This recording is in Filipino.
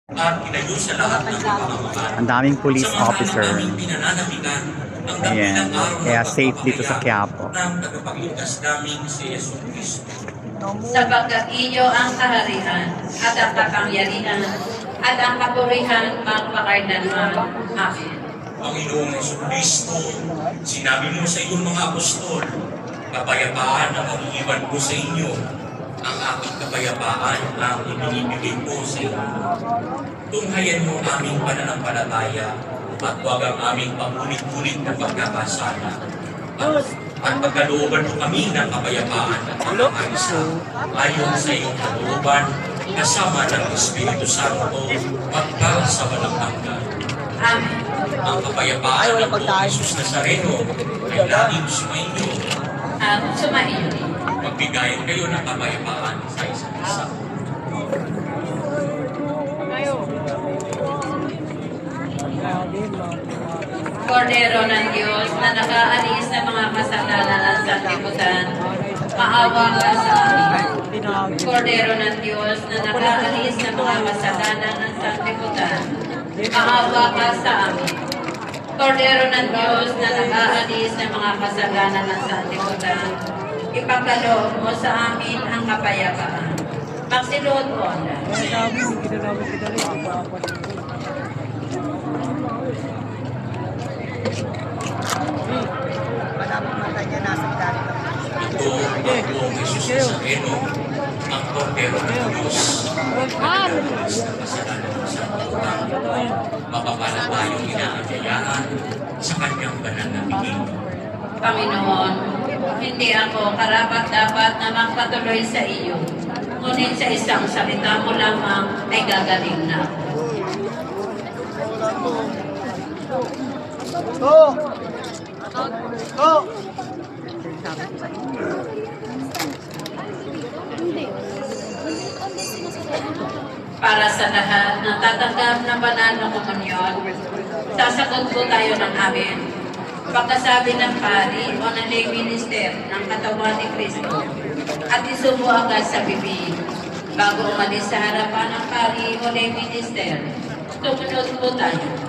at inayo sa lahat ng kapamakan. Ang daming police officer. Pinananamigan ang Ayan. dakilang araw Kaya ng safe dito sa Quiapo. ng tagapagligtas namin si Yesu Cristo. Sapagkat iyo ang kaharian at ang kapangyarihan at ang kapurihan magpakardanman. Amen. Panginoong Yesu Cristo, sinabi mo sa iyong mga apostol, kapayapaan ang iniiwan ko sa inyo, ang aking kapayapaan ang ibinibigay ko sa inyo. Tunghayan mo aming pananampalataya at huwag ang aming pangulit-ulit na pagkakasala. At pagkalooban mo kami ng kapayapaan at pagkakaisa ayon sa iyong kalooban kasama ng Espiritu Santo magpara sa walang hanggan. Amen. Ang kapayapaan ng Panginoong Jesus Nazareno ay laging sumainyo. At sumaiyo. Magbigayan kayo ng kapayapaan sa isa't isa. Kordero ng Diyos na nakaalis ng mga kasalanan ng sanlibutan, maawa ka sa amin. Kordero ng Diyos na nakaalis ng mga kasalanan ng sanlibutan, maawa ka sa amin. Kordero ng Diyos na nakaalis ng mga kasalanan ng sanlibutan, ipagkaloob mo sa amin ang kapayapaan. Magsiluhod po ang lahat. Ito ang Panginoong Jesus Nazareno, ang Kordero ng Diyos. Nagdadalas ng kasalanan ng sanlibutan. Mapapalatayong inaanyayaan sa kanyang banal na bigay. Panginoon, hindi ako karapat-dapat na magpatuloy sa iyo. Ngunit sa isang salita mo lamang ay gagaling na ako. Para sa lahat ng tatanggap ng banal na komunyon, sasagot po tayo ng amin. Pagkasabi ng pari o ng lay minister ng katawan ni Cristo at isubo agad sa bibig. Bago umalis sa harapan ng pari o lay minister, tumunod po tayo.